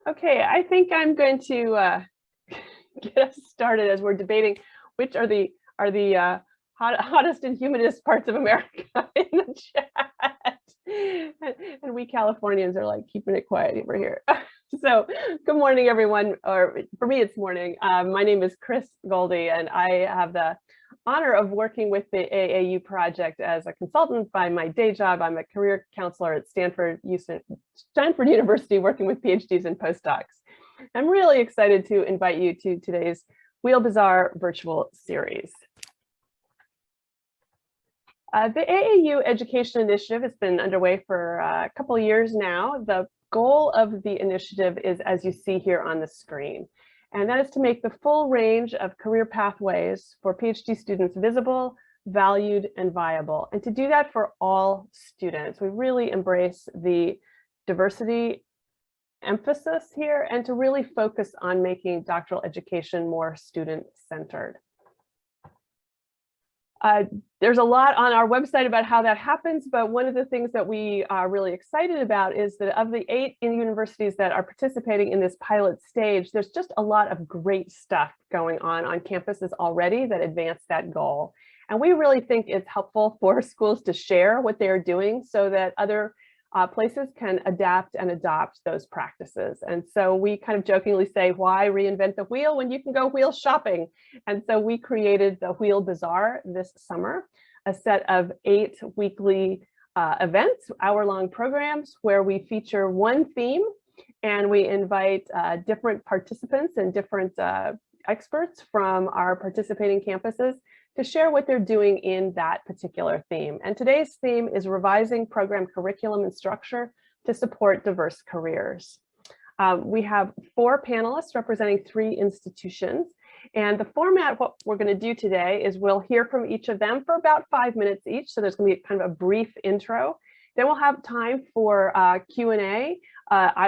Okay, I think I'm going to get us started as we're debating which are the hottest and humidest parts of America in the chat. And we Californians are like keeping it quiet over here. So good morning, everyone, or for me, it's morning. My name is Chris Goldie, and I have the honor of working with the AAU project as a consultant by my day job. I'm a career counselor at Stanford University, working with PhDs and postdocs. I'm really excited to invite you to today's Wheel Bazaar virtual series. The AAU Education Initiative has been underway for a couple of years now. The goal of the initiative is, as you see here on the screen, and that is to make the full range of career pathways for PhD students visible, valued, and viable. And to do that for all students, we really embrace the diversity emphasis here and to really focus on making doctoral education more student-centered. There's a lot on our website about how that happens, but one of the things that we are really excited about is that of the 8 universities that are participating in this pilot stage, there's just a lot of great stuff going on campuses already that advance that goal. And we really think it's helpful for schools to share what they're doing so that other places can adapt and adopt those practices. And so we kind of jokingly say, why reinvent the wheel when you can go wheel shopping? And so we created the Wheel Bazaar this summer, a set of 8 weekly events, hour-long programs where we feature one theme and we invite different participants and different experts from our participating campuses to share what they're doing in that particular theme. And today's theme is revising program curriculum and structure to support diverse careers. We have 4 panelists representing 3 institutions. And the format, what we're going to do today is we'll hear from each of them for about 5 minutes each. So there's going to be kind of a brief intro. Then we'll have time for Q&A,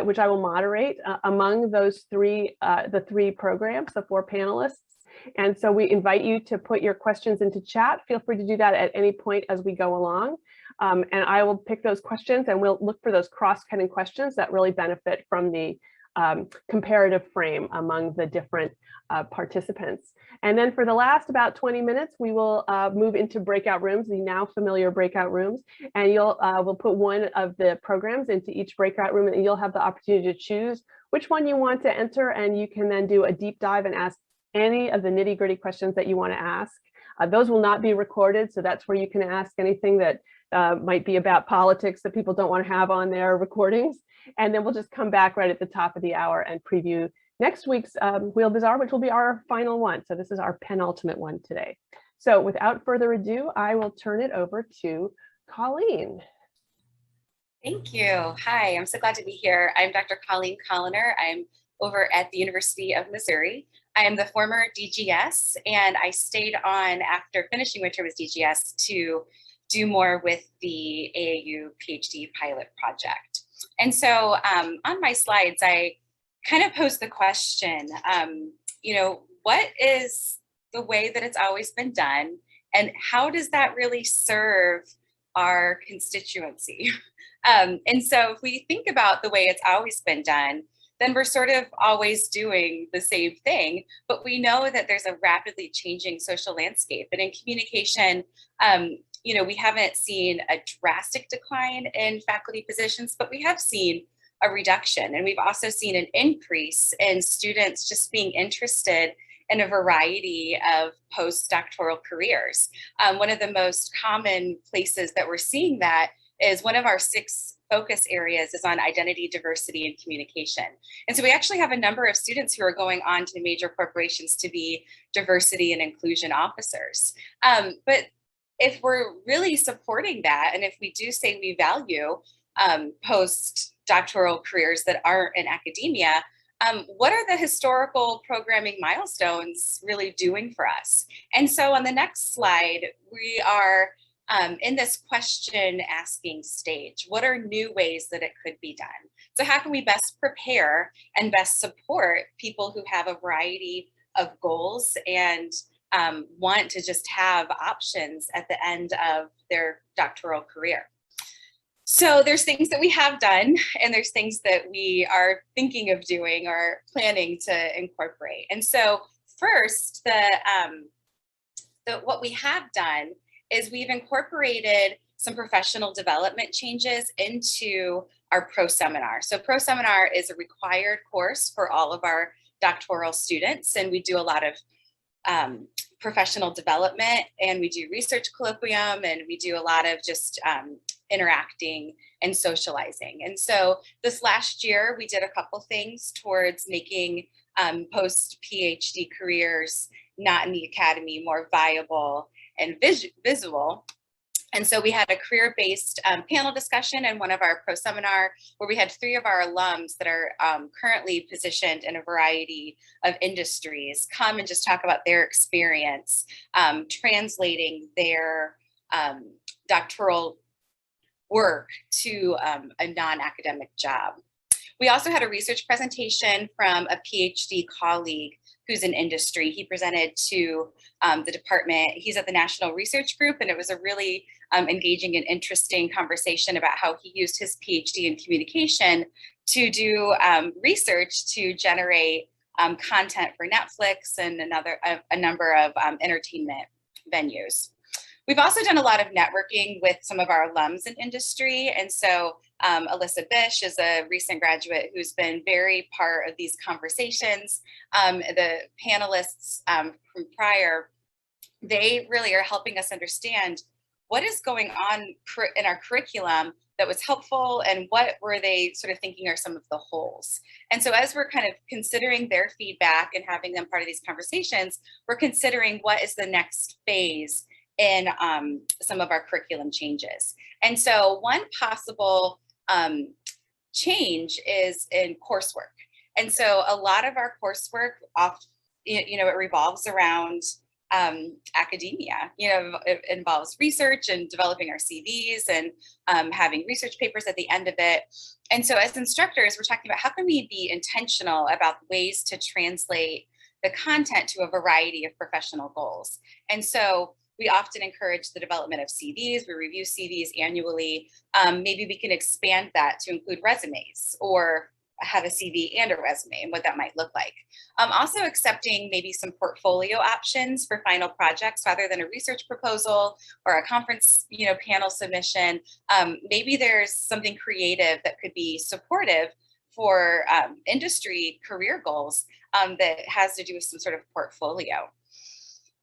which I will moderate among those the 3 programs, the 4 panelists. And so we invite you to put your questions into chat. Feel free to do that at any point as we go along. And I will pick those questions and we'll look for those cross-cutting questions that really benefit from the comparative frame among the different participants. And then for the last about 20 minutes, we will move into breakout rooms, the now familiar breakout rooms. And we'll put one of the programs into each breakout room and you'll have the opportunity to choose which one you want to enter. And you can then do a deep dive and ask any of the nitty-gritty questions that you want to ask. Those will not be recorded, so that's where you can ask anything that might be about politics that people don't want to have on their recordings. And then we'll just come back right at the top of the hour and preview next week's Wheel Bazaar, which will be our final one. So this is our penultimate one today. So without further ado, I will turn it over to Colleen. Thank you. Hi, I'm so glad to be here. I'm Dr. Colleen Colliner. I'm over at the University of Missouri. I am the former DGS, and I stayed on after finishing winter with DGS to do more with the AAU PhD pilot project. And so on my slides, I kind of posed the question, what is the way that it's always been done, and how does that really serve our constituency? And so if we think about the way it's always been done, then we're sort of always doing the same thing, but we know that there's a rapidly changing social landscape. And in communication, we haven't seen a drastic decline in faculty positions, but we have seen a reduction. And we've also seen an increase in students just being interested in a variety of postdoctoral careers. One of the most common places that we're seeing that is one of our 6 focus areas is on identity, diversity, and communication. And so we actually have a number of students who are going on to major corporations to be diversity and inclusion officers. But if we're really supporting that, and if we do say we value postdoctoral careers that aren't in academia, what are the historical programming milestones really doing for us? And so on the next slide, we are in this question asking stage. What are new ways that it could be done? So how can we best prepare and best support people who have a variety of goals and want to just have options at the end of their doctoral career? So there's things that we have done, and there's things that we are thinking of doing or planning to incorporate. And so first, what we have done is we've incorporated some professional development changes into our pro seminar. So pro seminar is a required course for all of our doctoral students, and we do a lot of professional development, and we do research colloquium, and we do a lot of just interacting and socializing. And so this last year, we did a couple things towards making post-PhD careers not in the academy more viable and visual. And so we had a career-based panel discussion in one of our pro seminar where we had 3 of our alums that are currently positioned in a variety of industries come and just talk about their experience translating their doctoral work to a non-academic job. We also had a research presentation from a PhD colleague who's in industry. He presented to the department. He's at the National Research Group, and it was a really engaging and interesting conversation about how he used his PhD in communication to do research to generate content for Netflix and a number of entertainment venues. We've also done a lot of networking with some of our alums in industry. And so Alyssa Bish is a recent graduate who's been very part of these conversations. The panelists from prior, they really are helping us understand what is going on in our curriculum that was helpful, and what were they sort of thinking are some of the holes. And so as we're kind of considering their feedback and having them part of these conversations, we're considering what is the next phase in some of our curriculum changes. And so one possible change is in coursework. And so a lot of our coursework it revolves around academia. It involves research and developing our CVs and having research papers at the end of it. And so as instructors, we're talking about how can we be intentional about ways to translate the content to a variety of professional goals. And so we often encourage the development of CVs. We review CVs annually. Maybe we can expand that to include resumes, or have a CV and a resume and what that might look like. Also accepting maybe some portfolio options for final projects rather than a research proposal or a conference panel submission. Maybe there's something creative that could be supportive for industry career goals that has to do with some sort of portfolio.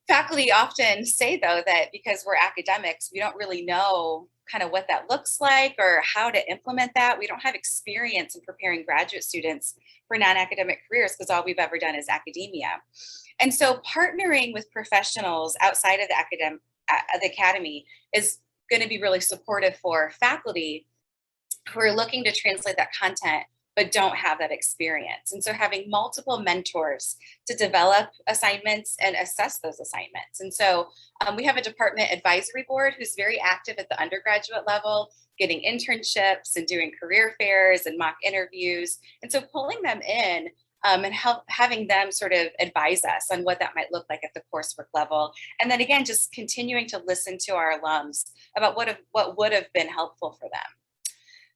Faculty often say, though, that because we're academics, we don't really know kind of what that looks like or how to implement that. We don't have experience in preparing graduate students for non-academic careers because all we've ever done is academia. And so partnering with professionals outside of the academy is going to be really supportive for faculty who are looking to translate that content but don't have that experience. And so having multiple mentors to develop assignments and assess those assignments. And so we have a department advisory board who's very active at the undergraduate level, getting internships and doing career fairs and mock interviews. And so pulling them in and having them sort of advise us on what that might look like at the coursework level. And then again, just continuing to listen to our alums about what would have been helpful for them.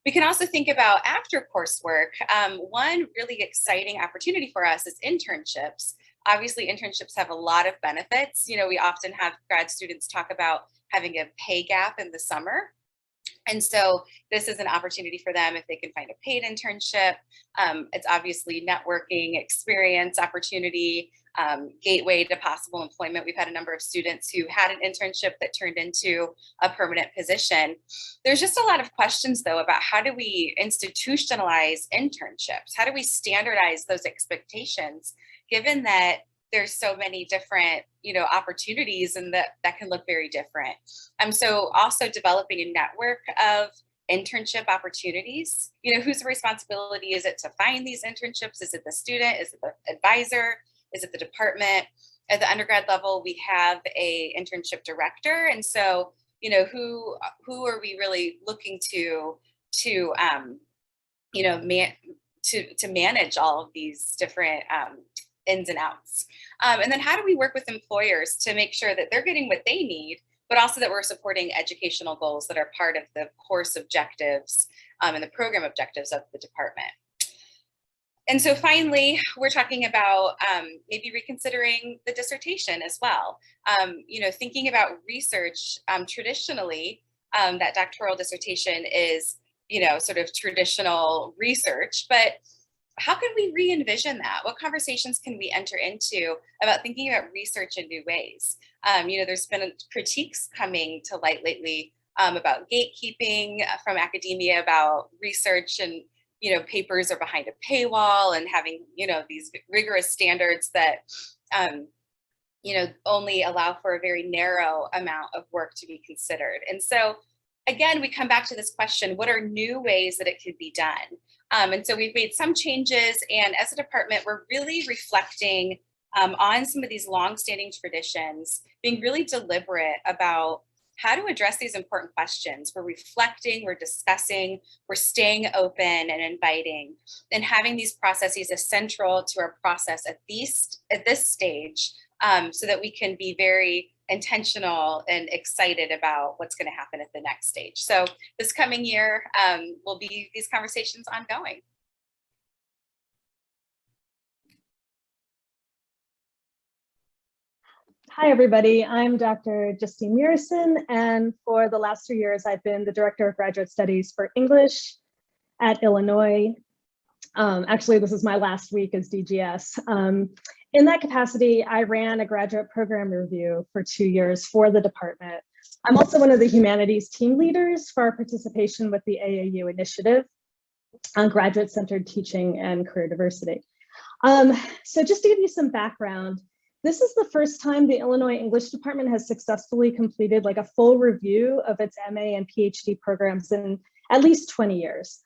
We can also think about after coursework. One really exciting opportunity for us is internships. Obviously, internships have a lot of benefits. We often have grad students talk about having a pay gap in the summer. And so this is an opportunity for them if they can find a paid internship. It's obviously networking, experience, opportunity, gateway to possible employment. We've had a number of students who had an internship that turned into a permanent position. There's just a lot of questions, though, about how do we institutionalize internships? How do we standardize those expectations, given that there's so many different, opportunities and that can look very different. So also developing a network of internship opportunities. Whose responsibility is it to find these internships? Is it the student? Is it the advisor? Is it the department? At the undergrad level, we have a internship director. And so, who are we really looking to manage all of these different ins and outs? And then how do we work with employers to make sure that they're getting what they need, but also that we're supporting educational goals that are part of the course objectives and the program objectives of the department. And so finally, we're talking about maybe reconsidering the dissertation as well. Thinking about research traditionally, that doctoral dissertation is, sort of traditional research, but how can we re-envision that? What conversations can we enter into about thinking about research in new ways? There's been critiques coming to light lately about gatekeeping from academia, about research, and papers are behind a paywall and having these rigorous standards that only allow for a very narrow amount of work to be considered. And so again, we come back to this question: what are new ways that it could be done? And so we've made some changes, and as a department, we're really reflecting on some of these longstanding traditions, being really deliberate about how to address these important questions. We're reflecting, we're discussing, we're staying open and inviting, and having these processes as central to our process at this stage, so that we can be very intentional and excited about what's going to happen at the next stage. So this coming year will be these conversations ongoing. Hi, everybody. I'm Dr. Justine Murison, and for the last 3 years, I've been the Director of Graduate Studies for English at Illinois. Actually, this is my last week as DGS. In that capacity, I ran a graduate program review for 2 years for the department. I'm also one of the humanities team leaders for our participation with the AAU Initiative on graduate-centered teaching and career diversity. So just to give you some background, this is the first time the Illinois English Department has successfully completed like a full review of its MA and PhD programs in at least 20 years.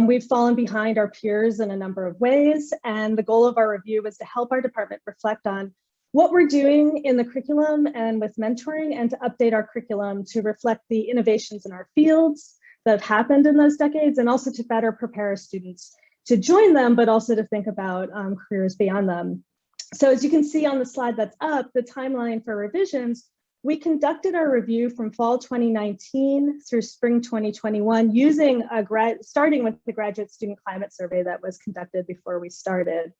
We've fallen behind our peers in a number of ways, and the goal of our review was to help our department reflect on what we're doing in the curriculum and with mentoring, and to update our curriculum to reflect the innovations in our fields that have happened in those decades, and also to better prepare our students to join them, but also to think about careers beyond them. So as you can see on the slide that's up, the timeline for revisions, we conducted our review from fall 2019 through spring 2021 using starting with the graduate student climate survey that was conducted before we started.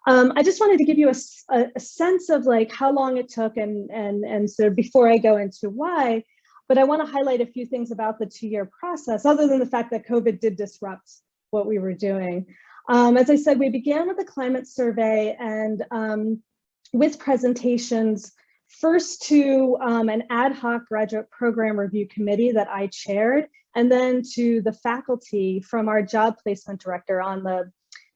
I just wanted to give you a sense of like how long it took and sort of before I go into why, but I want to highlight a few things about the 2-year process, other than the fact that COVID did disrupt what we were doing. As I said, we began with a climate survey and with presentations, first to an ad hoc graduate program review committee that I chaired, and then to the faculty from our job placement director on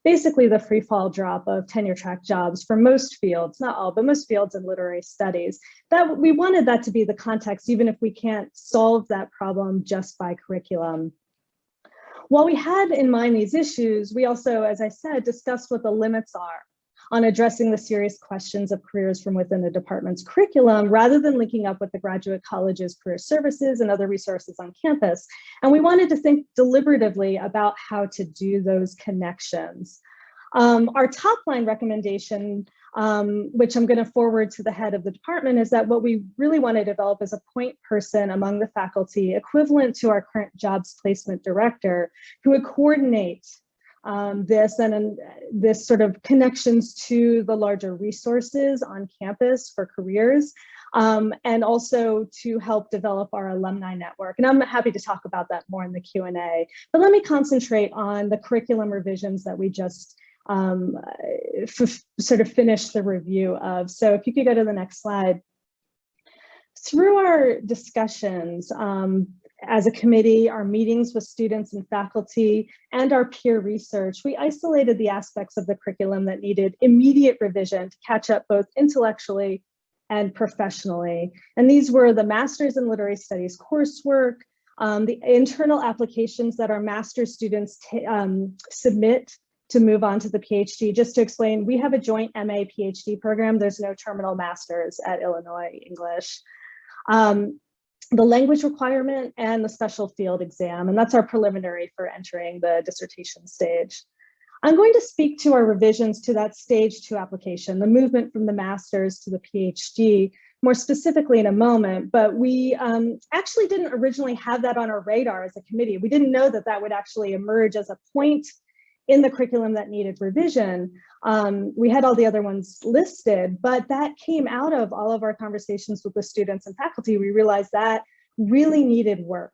basically the free fall drop of tenure track jobs for most fields, not all, but most fields in literary studies. That we wanted that to be the context, even if we can't solve that problem just by curriculum. While we had in mind these issues, we also, as I said, discussed what the limits are on addressing the serious questions of careers from within the department's curriculum, rather than linking up with the graduate college's career services and other resources on campus. And we wanted to think deliberatively about how to do those connections. Our top line recommendation, which I'm going to forward to the head of the department, is that what we really want to develop is a point person among the faculty, equivalent to our current jobs placement director, who would coordinate this and this sort of connections to the larger resources on campus for careers, and also to help develop our alumni network. And I'm happy to talk about that more in the Q&A, but let me concentrate on the curriculum revisions that we just sort of finished the review of. So if you could go to the next slide. Through our discussions, as a committee, our meetings with students and faculty, and our peer research, we isolated the aspects of the curriculum that needed immediate revision to catch up both intellectually and professionally. And these were the Master's in Literary Studies coursework, the internal applications that our master's students submit to move on to the PhD. Just to explain, we have a joint MA PhD program. There's no terminal master's at Illinois English. The language requirement and the special field exam, and that's our preliminary for entering the dissertation stage. I'm going to speak to our revisions to that stage 2 application, the movement from the master's to the PhD, more specifically in a moment, but we actually didn't originally have that on our radar as a committee. We didn't know that that would actually emerge as a point in the curriculum that needed revision. We had all the other ones listed, but that came out of all of our conversations with the students and faculty. We realized that really needed work.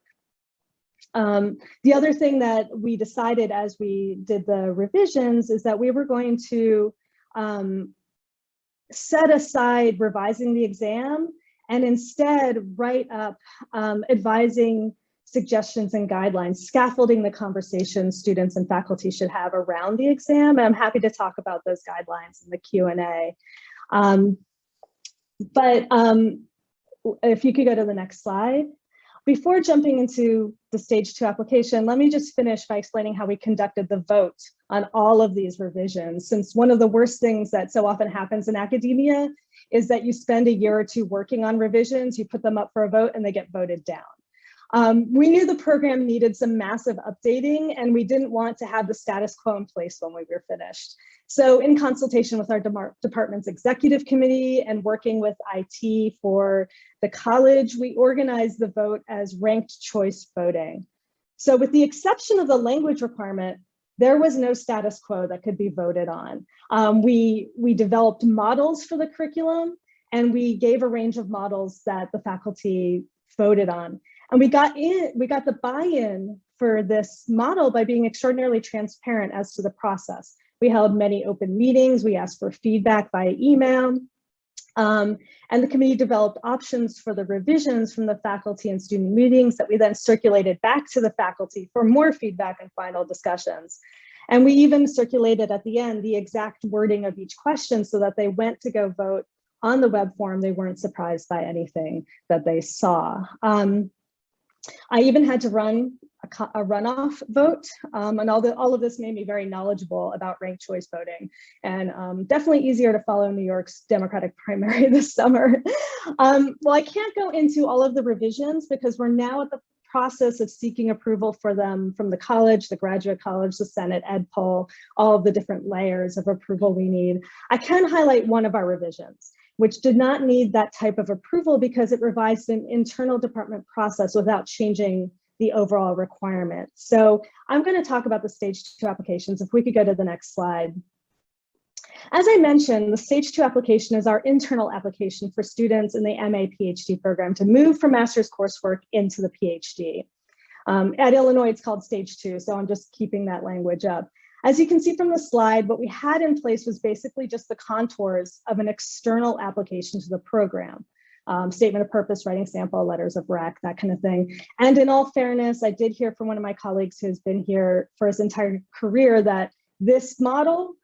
The other thing that we decided as we did the revisions is that we were going to set aside revising the exam and instead write up advising suggestions and guidelines, scaffolding the conversation students and faculty should have around the exam. And I'm happy to talk about those guidelines in the Q&A. If you could go to the next slide. Before jumping into the stage 2 application, let me just finish by explaining how we conducted the vote on all of these revisions, since one of the worst things that so often happens in academia is that you spend a year or two working on revisions, you put them up for a vote and they get voted down. We knew the program needed some massive updating and we didn't want to have the status quo in place when we were finished. So in consultation with our department's executive committee and working with IT for the college, we organized the vote as ranked choice voting. So with the exception of the language requirement, there was no status quo that could be voted on. We developed models for the curriculum and we gave a range of models that the faculty voted on. And we got the buy-in for this model by being extraordinarily transparent as to the process. We held many open meetings, we asked for feedback via email, and the committee developed options for the revisions from the faculty and student meetings that we then circulated back to the faculty for more feedback and final discussions. And we even circulated at the end the exact wording of each question so that they went to go vote on the web form. They weren't surprised by anything that they saw. I even had to run a runoff vote, and all of this made me very knowledgeable about ranked choice voting, and definitely easier to follow New York's Democratic primary this summer. Well, I can't go into all of the revisions because we're now at the process of seeking approval for them from the college, the graduate college, the Senate, Ed Poll, all of the different layers of approval we need. I can highlight one of our revisions, which did not need that type of approval because it revised an internal department process without changing the overall requirement. So I'm going to talk about the stage 2 applications. If we could go to the next slide. As I mentioned, the stage 2 application is our internal application for students in the MA PhD program to move from master's coursework into the PhD. At Illinois, it's called stage 2, so I'm just keeping that language up. As you can see from the slide, what we had in place was basically just the contours of an external application to the program. Statement of purpose, writing sample, letters of rec, that kind of thing. And in all fairness, I did hear from one of my colleagues who's been here for his entire career that this model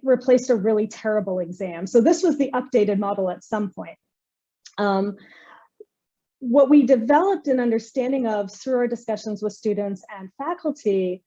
replaced a really terrible exam. So this was the updated model at some point. What we developed an understanding of through our discussions with students and faculty,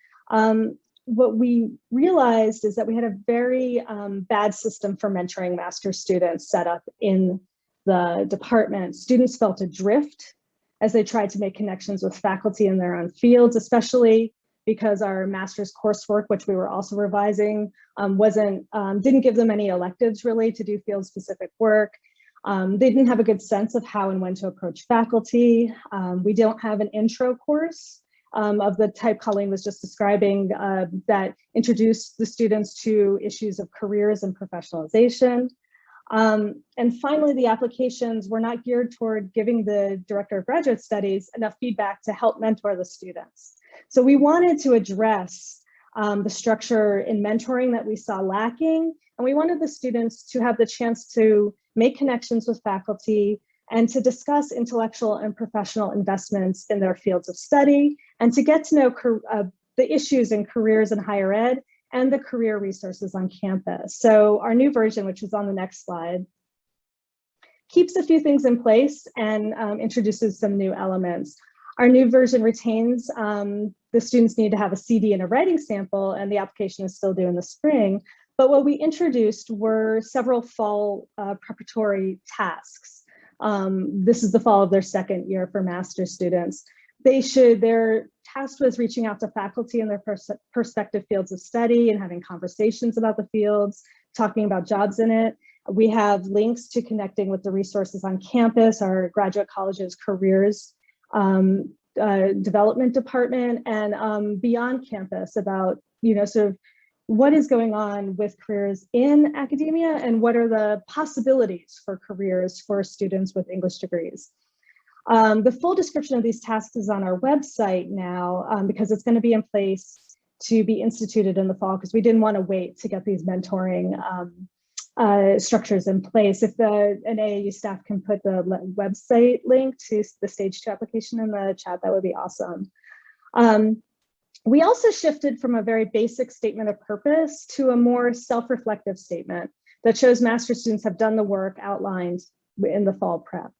what we realized is that we had a very bad system for mentoring master's students set up in the department. Students felt adrift as they tried to make connections with faculty in their own fields, especially because our master's coursework, which we were also revising, didn't give them any electives really to do field specific work. They didn't have a good sense of how and when to approach faculty. We don't have an intro course of the type Colleen was just describing that introduced the students to issues of careers and professionalization. And finally, the applications were not geared toward giving the director of graduate studies enough feedback to help mentor the students. So we wanted to address the structure in mentoring that we saw lacking, and we wanted the students to have the chance to make connections with faculty and to discuss intellectual and professional investments in their fields of study, and to get to know the issues in careers in higher ed and the career resources on campus. So our new version, which is on the next slide, keeps a few things in place and introduces some new elements. Our new version retains the students need to have a CD and a writing sample, and the application is still due in the spring. But what we introduced were several fall preparatory tasks. This is the fall of their second year for master's students. Their task was reaching out to faculty in their prospective fields of study and having conversations about the fields, talking about jobs in it. We have links to connecting with the resources on campus, our graduate college's careers development department, and beyond campus about, sort of what is going on with careers in academia and what are the possibilities for careers for students with English degrees. The full description of these tasks is on our website now because it's going to be in place to be instituted in the fall, because we didn't want to wait to get these mentoring structures in place. If an AAU staff can put the website link to the Stage 2 application in the chat, that would be awesome. We also shifted from a very basic statement of purpose to a more self-reflective statement that shows master's students have done the work outlined in the fall prep.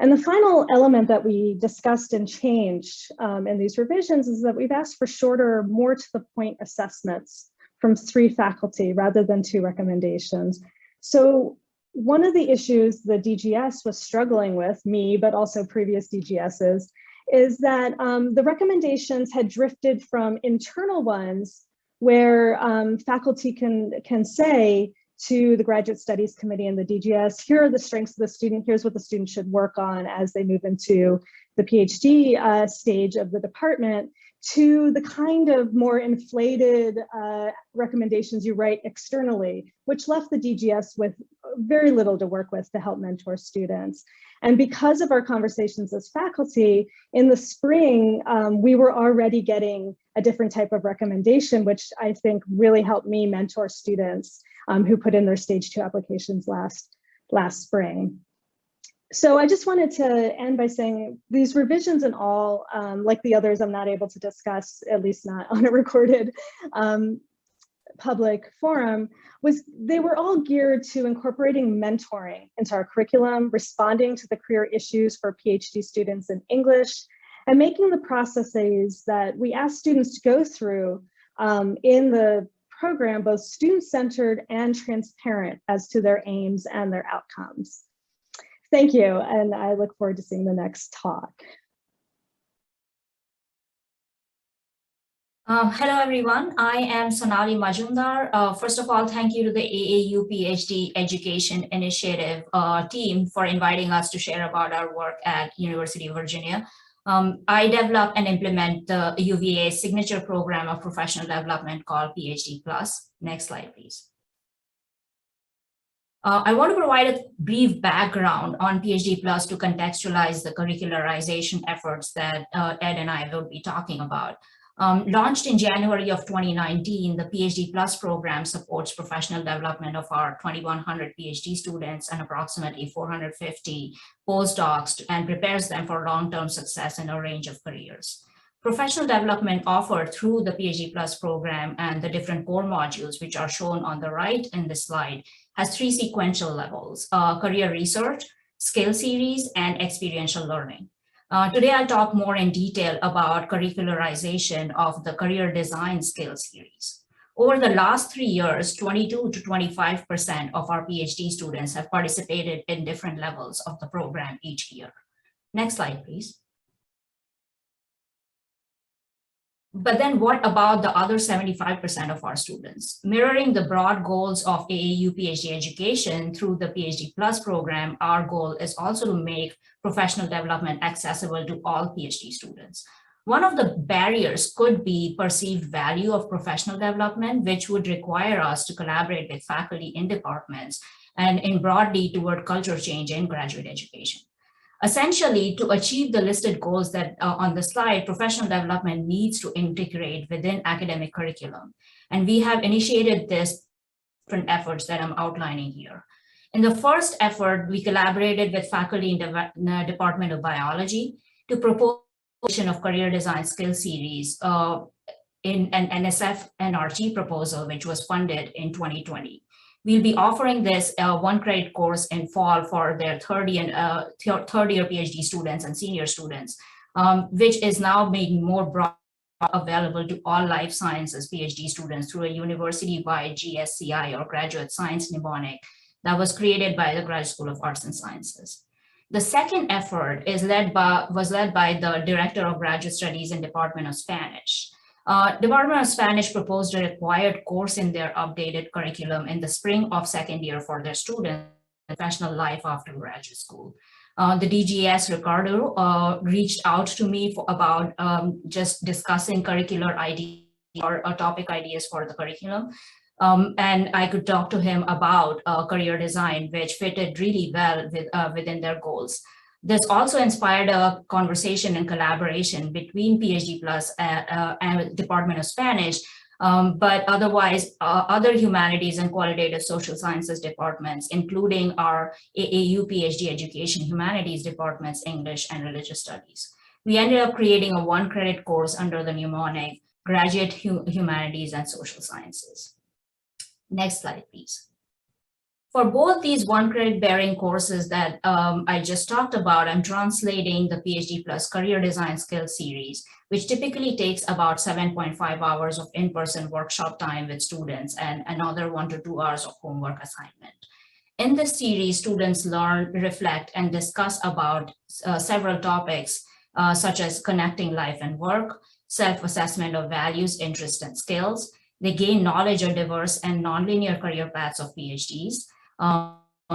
And the final element that we discussed and changed in these revisions is that we've asked for shorter, more to the point assessments from 3 faculty rather than 2 recommendations. So one of the issues the DGS was struggling with, me, but also previous DGSs, is that the recommendations had drifted from internal ones where faculty can say to the Graduate Studies Committee and the DGS, here are the strengths of the student, here's what the student should work on as they move into the PhD stage of the department, to the kind of more inflated recommendations you write externally, which left the DGS with very little to work with to help mentor students. And because of our conversations as faculty, in the spring, we were already getting a different type of recommendation, which I think really helped me mentor students who put in their Stage 2 applications last spring. So I just wanted to end by saying these revisions in all, like the others I'm not able to discuss, at least not on a recorded public forum, they were all geared to incorporating mentoring into our curriculum, responding to the career issues for PhD students in English, and making the processes that we ask students to go through in the program both student-centered and transparent as to their aims and their outcomes. Thank you, and I look forward to seeing the next talk. Hello, everyone. I am Sonali Majumdar. First of all, thank you to the AAU PhD Education Initiative team for inviting us to share about our work at University of Virginia. I develop and implement the UVA's signature program of professional development called PhD Plus. Next slide, please. I want to provide a brief background on PhD Plus to contextualize the curricularization efforts that Ed and I will be talking about. Launched in January of 2019, the PhD Plus program supports professional development of our 2,100 PhD students and approximately 450 postdocs and prepares them for long-term success in a range of careers. Professional development offered through the PhD Plus program and the different core modules, which are shown on the right in this slide, has 3 sequential levels: career research, skill series, and experiential learning. Today, I'll talk more in detail about curricularization of the career design skill series. Over the last 3 years, 22 to 25% of our PhD students have participated in different levels of the program each year. Next slide, please. But then what about the other 75% of our students? Mirroring the broad goals of AAU PhD education through the PhD Plus program, our goal is also to make professional development accessible to all PhD students. One of the barriers could be perceived value of professional development, which would require us to collaborate with faculty in departments and in broadly toward culture change in graduate education. Essentially, to achieve the listed goals that on the slide, professional development needs to integrate within academic curriculum. And we have initiated this different efforts that I'm outlining here. In the first effort, we collaborated with faculty in the Department of Biology to propose of career design skill series in an NSF NRG proposal, which was funded in 2020. We'll be offering this 1 credit course in fall for their third year PhD students and senior students, which is now made more broad available to all life sciences PhD students through a university-wide GSCI or Graduate Science Mnemonic that was created by the Graduate School of Arts and Sciences. The second effort was led by the Director of Graduate Studies in Department of Spanish. Department of Spanish proposed a required course in their updated curriculum in the spring of second year for their students, professional life after graduate school. The DGS, Ricardo, reached out to me about just discussing curricular ideas or topic ideas for the curriculum. And I could talk to him about career design, which fitted really well within their goals. This also inspired a conversation and collaboration between PhD Plus and Department of Spanish, but otherwise other humanities and qualitative social sciences departments, including our AAU PhD Education Humanities departments, English and Religious Studies. We ended up creating a 1-credit course under the mnemonic Graduate Humanities and Social Sciences. Next slide, please. For both these 1-credit bearing courses that I just talked about, I'm translating the PhD Plus Career Design Skills series, which typically takes about 7.5 hours of in-person workshop time with students and another 1 to 2 hours of homework assignment. In this series, students learn, reflect, and discuss about several topics, such as connecting life and work, self-assessment of values, interests, and skills. They gain knowledge of diverse and nonlinear career paths of PhDs,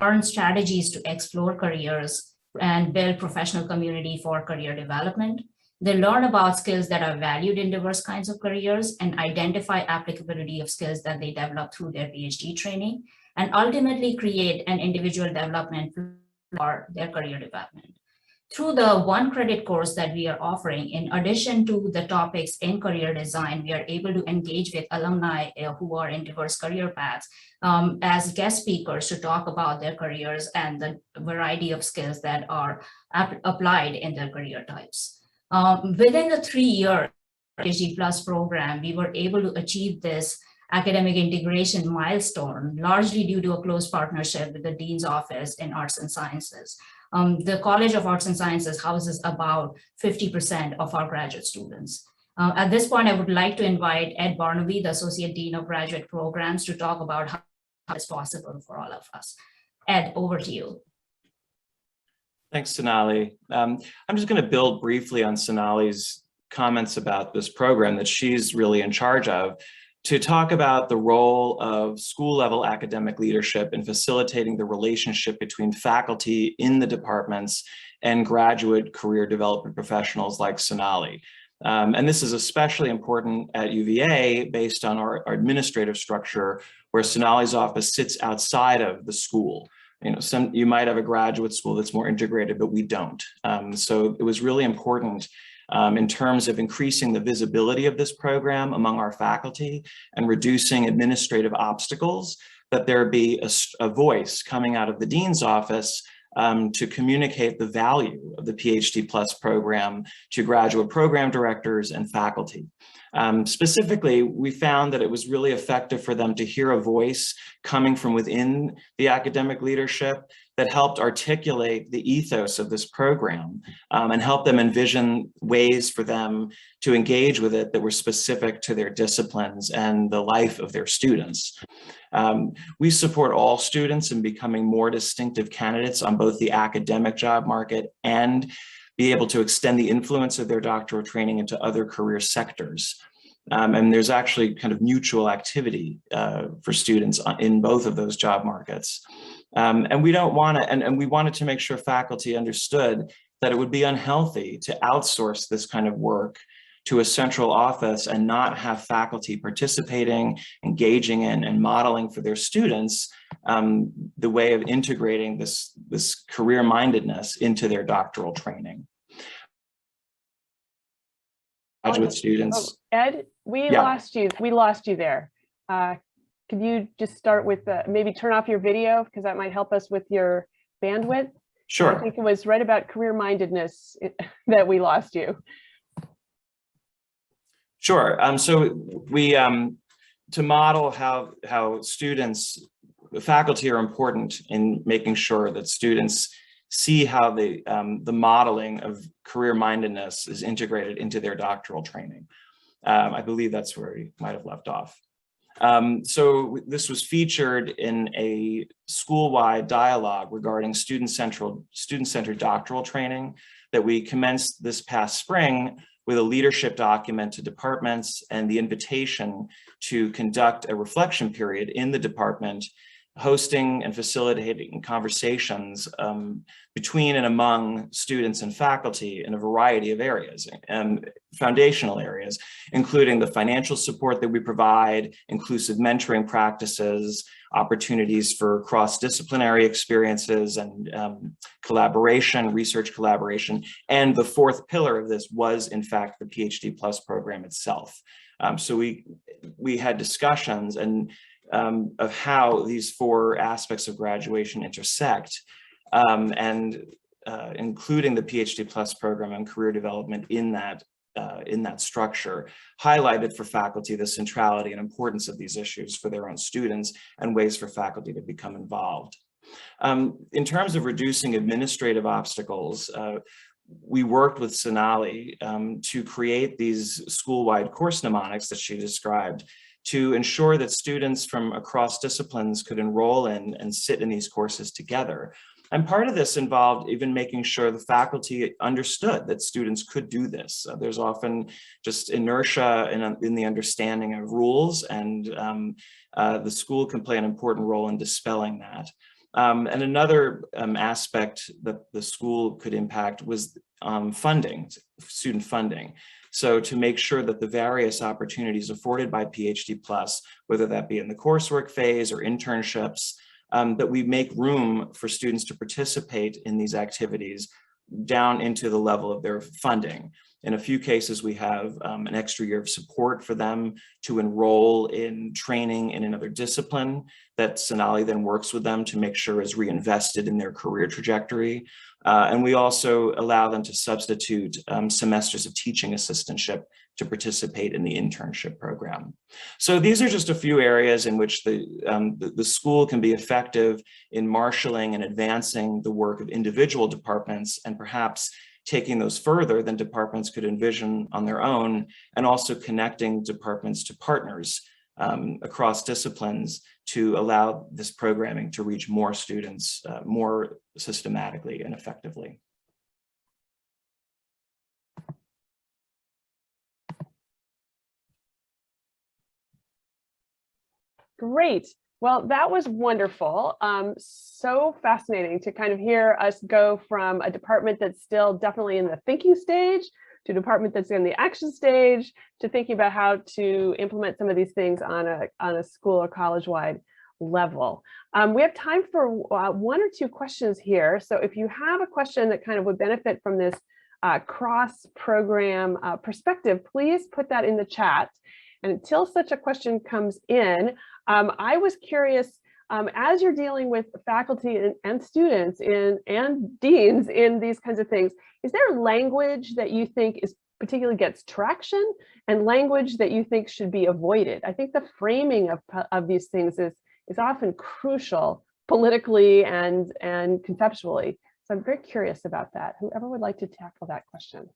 learn strategies to explore careers and build professional community for career development. They learn about skills that are valued in diverse kinds of careers and identify applicability of skills that they develop through their PhD training, and ultimately create an individual development for their career development. Through the 1-credit course that we are offering, in addition to the topics in career design, we are able to engage with alumni who are in diverse career paths as guest speakers to talk about their careers and the variety of skills that are applied in their career types. Within the 3-year PhD Plus program, we were able to achieve this academic integration milestone, largely due to a close partnership with the Dean's Office in Arts and Sciences. The College of Arts and Sciences houses about 50% of our graduate students. At this point, I would like to invite Ed Barnaby, the Associate Dean of Graduate Programs, to talk about how it's possible for all of us. Ed, over to you. Thanks, Sonali. I'm just going to build briefly on Sonali's comments about this program that she's really in charge of, to talk about the role of school-level academic leadership in facilitating the relationship between faculty in the departments and graduate career development professionals like Sonali. And this is especially important at UVA based on our administrative structure, where Sonali's office sits outside of the school. You might have a graduate school that's more integrated, but we don't. So it was really important in terms of increasing the visibility of this program among our faculty and reducing administrative obstacles, that there be a voice coming out of the Dean's Office to communicate the value of the PhD Plus program to graduate program directors and faculty. Specifically, we found that it was really effective for them to hear a voice coming from within the academic leadership that helped articulate the ethos of this program and help them envision ways for them to engage with it that were specific to their disciplines and the life of their students. We support all students in becoming more distinctive candidates on both the academic job market and be able to extend the influence of their doctoral training into other career sectors. And there's actually kind of mutual activity for students in both of those job markets. And we don't want to, and we wanted to make sure faculty understood that it would be unhealthy to outsource this kind of work to a central office and not have faculty participating, engaging in, and modeling for their students the way of integrating this career-mindedness into their doctoral training. Graduate students. Ed, we lost you. We lost you there. Could you just start with maybe turn off your video, because that might help us with your bandwidth? Sure. I think it was right about career-mindedness that we lost you. Sure. So we, to model how students, faculty are important in making sure that students see how the modeling of career-mindedness is integrated into their doctoral training. I believe that's where we might have left off. So this was featured in a school-wide dialogue regarding student-centered doctoral training that we commenced this past spring with a leadership document to departments and the invitation to conduct a reflection period in the department, hosting and facilitating conversations between and among students and faculty in a variety of areas and foundational areas, including the financial support that we provide, inclusive mentoring practices, opportunities for cross-disciplinary experiences and collaboration, research collaboration. And the fourth pillar of this was, in fact, the PhD Plus program itself. So we had discussions and of how these four aspects of graduation intersect, including the PhD Plus program and career development in that structure, highlighted for faculty the centrality and importance of these issues for their own students and ways for faculty to become involved. In terms of reducing administrative obstacles, we worked with Sonali to create these school-wide course mnemonics that she described, to ensure that students from across disciplines could enroll in and sit in these courses together. And part of this involved even making sure the faculty understood that students could do this. There's often just inertia in the understanding of rules, and the school can play an important role in dispelling that. And another aspect that the school could impact was funding, student funding. So to make sure that the various opportunities afforded by PhD Plus, whether that be in the coursework phase or internships, that we make room for students to participate in these activities down into the level of their funding. In a few cases, we have an extra year of support for them to enroll in training in another discipline that Sonali then works with them to make sure is reinvested in their career trajectory. And we also allow them to substitute semesters of teaching assistantship to participate in the internship program. So these are just a few areas in which the school can be effective in marshaling and advancing the work of individual departments, and perhaps taking those further than departments could envision on their own, and also connecting departments to partners across disciplines to allow this programming to reach more students more systematically and effectively. Great. Well, that was wonderful. So fascinating to kind of hear us go from a department that's still definitely in the thinking stage to a department that's in the action stage to thinking about how to implement some of these things on a school or college-wide level. We have time for one or two questions here. So if you have a question that kind of would benefit from this cross-program perspective, please put that in the chat. And until such a question comes in, I was curious, as you're dealing with faculty and students and deans in these kinds of things, is there language that you think is particularly gets traction and language that you think should be avoided? I think the framing of these things is often crucial politically and conceptually. So I'm very curious about that. Whoever would like to tackle that question.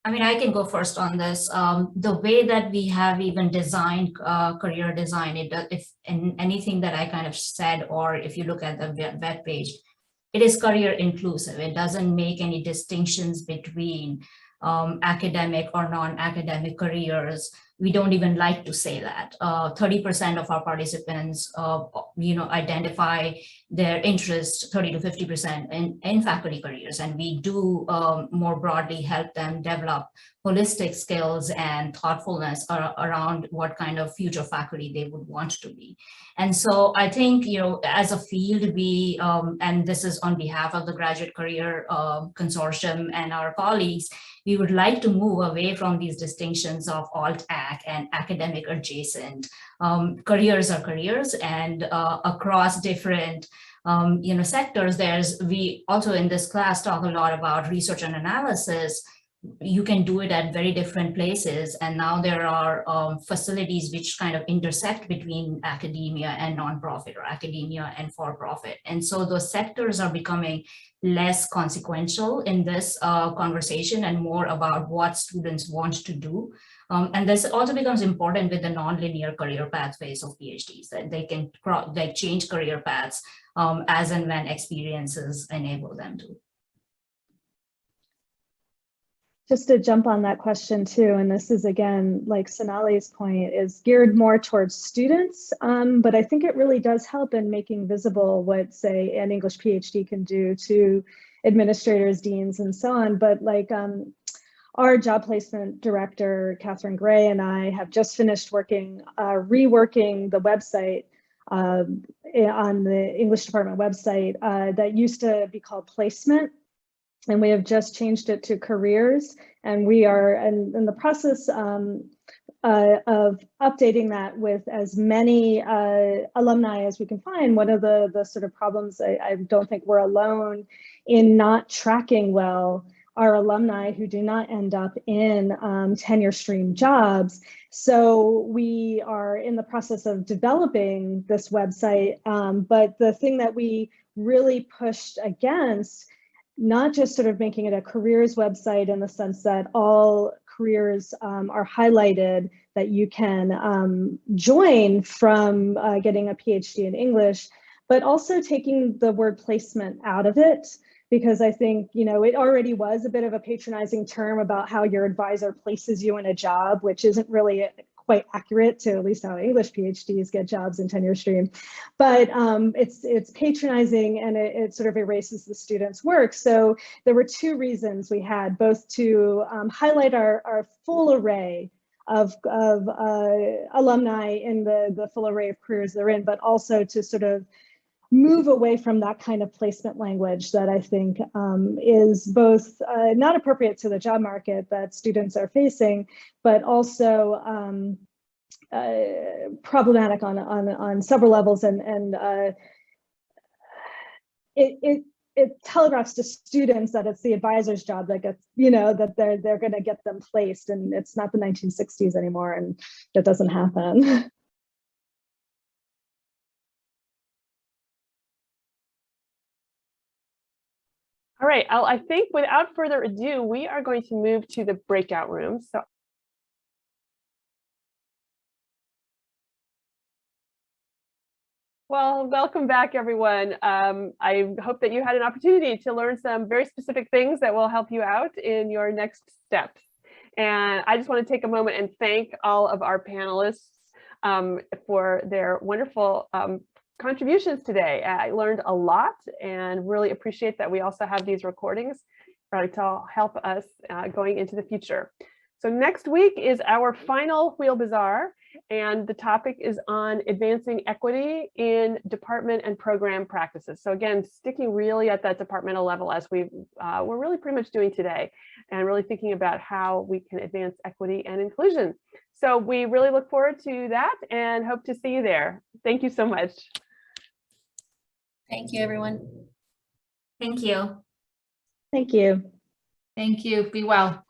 I mean, I can go first on this. The way that we have even designed career design, if in anything that I kind of said, or if you look at the web page, it is career inclusive. It doesn't make any distinctions between academic or non-academic careers. We don't even like to say that. 30% of our participants, identify their interest, 30 to 50% in faculty careers. And we do more broadly help them develop holistic skills and thoughtfulness around what kind of future faculty they would want to be. And so I think, as a field, we, and this is on behalf of the Graduate Career Consortium and our colleagues, we would like to move away from these distinctions of alt-ac and academic adjacent. Careers are careers, and across different sectors, we also in this class talk a lot about research and analysis. You can do it at very different places, and now there are facilities which kind of intersect between academia and nonprofit, or academia and for-profit. And so those sectors are becoming less consequential in this conversation and more about what students want to do. And this also becomes important with the nonlinear career pathways of PhDs, that they can change career paths as and when experiences enable them to. Just to jump on that question too, and this is again, like Sonali's point, is geared more towards students, but I think it really does help in making visible what, say, an English PhD can do to administrators, deans, and so on. But like our job placement director, Catherine Gray, and I have just finished working, reworking the website on the English department website that used to be called Placement. And we have just changed it to careers, and we are in the process of updating that with as many alumni as we can find. One of the sort of problems, I don't think we're alone in not tracking well our alumni who do not end up in tenure stream jobs. So we are in the process of developing this website, but the thing that we really pushed against, not just sort of making it a careers website in the sense that all careers are highlighted that you can join from getting a PhD in English, but also taking the word placement out of it, because I think, you know, it already was a bit of a patronizing term about how your advisor places you in a job, which isn't really quite accurate to at least how English PhDs get jobs in tenure stream. But it's patronizing, and it sort of erases the student's work. So there were two reasons we had, both to highlight our full array of alumni in the full array of careers they're in, but also to sort of move away from that kind of placement language that I think is both not appropriate to the job market that students are facing, but also problematic on several levels, and it telegraphs to students that it's the advisor's job that gets, you know, that they're going to get them placed, and it's not the 1960s anymore, and that doesn't happen. All right, I think without further ado, we are going to move to the breakout room. So well, welcome back, everyone. I hope that you had an opportunity to learn some very specific things that will help you out in your next steps. And I just want to take a moment and thank all of our panelists for their wonderful contributions today. I learned a lot and really appreciate that we also have these recordings to help us going into the future. So next week is our final Wheel Bazaar, and the topic is on advancing equity in department and program practices. So again, sticking really at that departmental level as we're really pretty much doing today, and really thinking about how we can advance equity and inclusion. So we really look forward to that and hope to see you there. Thank you so much. Thank you, everyone. Thank you. Thank you. Thank you. Be well.